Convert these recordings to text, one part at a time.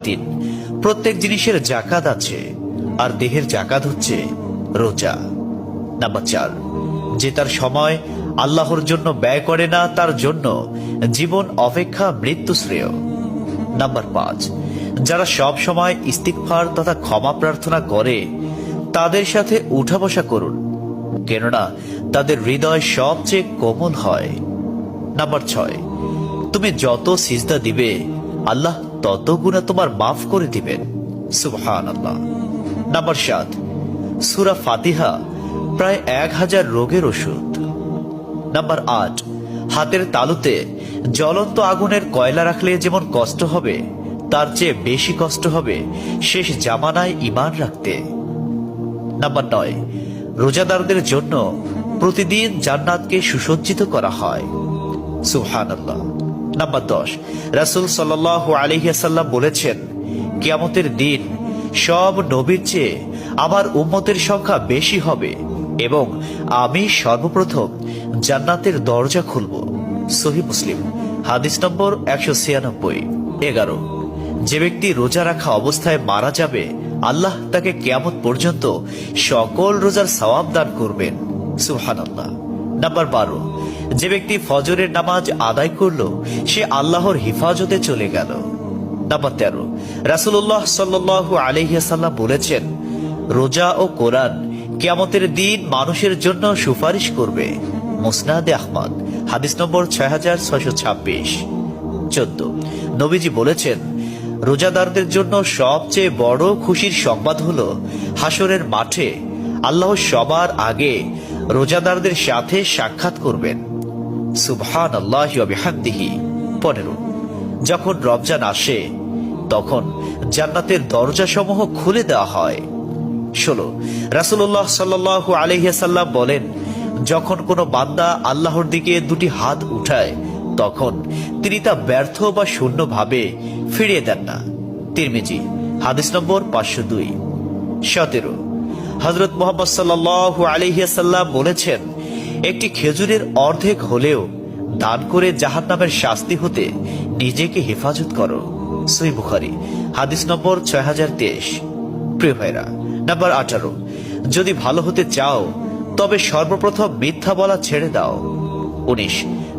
3, প্রত্যেক জিনিসের জাকাত আছে, আর দেহের জাকাত হচ্ছে রোজা। নাম্বার 4, যে তার সময় আল্লাহর জন্য ব্যয় করে না তার জন্য জীবন অপেক্ষা মৃত্যু শ্রেয়। নাম্বার 5, যারা সব সময় ইস্তিগফার তথা ক্ষমা প্রার্থনা করে তাদের সাথে উঠা বসা করুন, কেননা তাদের হৃদয় সবচেয়ে কোমল হয়। নাম্বার 6, তুমি যত সিজদা দিবে আল্লাহ তত গুনাহ তোমার মাফ করে দিবেন। সুবহানাল্লাহ। নাম্বার 7, সূরা ফাতিহা প্রায় 1000 রোগের ওষুধ। নাম্বার 8, হাতের তালুতে জ্বলন্ত আগুনের কয়লা রাখলে যেমন কষ্ট হবে তার চেয়ে বেশি কষ্ট হবে শেষ জামানায় ঈমান রাখতে। নাম্বার 9, রোজাদারদের জন্য প্রতিদিন জান্নাতকে সুসজ্জিত করা হয়। সুবহানাল্লাহ। নাম্বার 10, রাসূল সাল্লাল্লাহু আলাইহি ওয়াসাল্লাম বলেছেন, কিয়ামতের দিন সব নবীর চেয়ে আমার উম্মতের সংখ্যা বেশি হবে এবং আমি সর্বপ্রথম জান্নাতের দরজা খুলব। সহিহ মুসলিম, হাদিস নম্বর 196। 11, যে ব্যক্তি রোজা রাখা অবস্থায় মারা যাবে আল্লাহ তাকে কিয়ামত পর্যন্ত সকল রোজার সওয়াব দান করবেন। সুবহানাল্লাহ। নাম্বার 12, যে ব্যক্তি ফজরের নামাজ আদায় করল সে আল্লাহর হিফাজতে চলে গেল। নাম্বার 13, রাসূলুল্লাহ সাল্লাল্লাহু আলাইহি ওয়াসাল্লাম বলেছেন, রোজা ও কোরআন কিয়ামতের দিন মানুষের জন্য সুপারিশ করবে। মুসনাদে আহমদ, হাদিস নম্বর 6626। 14, নবীজি বলেছেন, রোজাদারদের জন্য সবচেয়ে বড় খুশির সংবাদ হলো হাসরের মাঠে আল্লাহ সবার আগে রোজাদারদের সাথে সাক্ষাৎ করবেন। সুবহানাল্লাহি ওয়া বিহামদিহি। 15, যখন রমজান আসে তখন জান্নাতের দরজাসমূহ খুলে দেওয়া হয়। 16, রাসূলুল্লাহ সাল্লাল্লাহু আলাইহি ওয়াসাল্লাম বলেন, যখন কোনো বান্দা আল্লাহর দিকে দুটি হাত উঠায় তখন তিনি তা ব্যর্থ বা শূন্য ভাবে ফিরিয়ে দেন না। তিরমিজি, হাদিস নম্বর 502। 17, হযরত মুহাম্মদ সাল্লাল্লাহু আলাইহি ওয়াসাল্লাম বলেছেন, একটি খেজুরের অর্ধেক হলেও দান করে জাহান্নামের শাস্তি হতে নিজেকে হেফাজত করো। সহিহ বুখারী, হাদিস নম্বর 6023। প্রিয় ভাইরা, নাম্বার 18, যদি ভালো হতে চাও তবে সর্বপ্রথম মিথ্যা বলা ছেড়ে দাও। 19,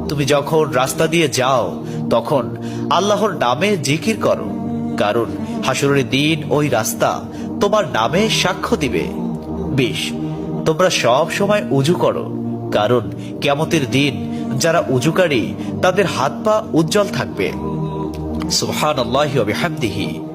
তুমি যখন রাস্তা দিয়ে যাও তখন আল্লাহর নামে জিকির করো, কারণ হাসরের দিন ওই রাস্তা তোমার নামে সাক্ষ্য দিবে। 20, তোমরা সব সময় উযু করো, কারণ কিয়ামতের দিন যারা উযুকারী তাদের হাত পা উজ্জ্বল থাকবে। সুবহানাল্লাহি ওয়া বিহামদিহি।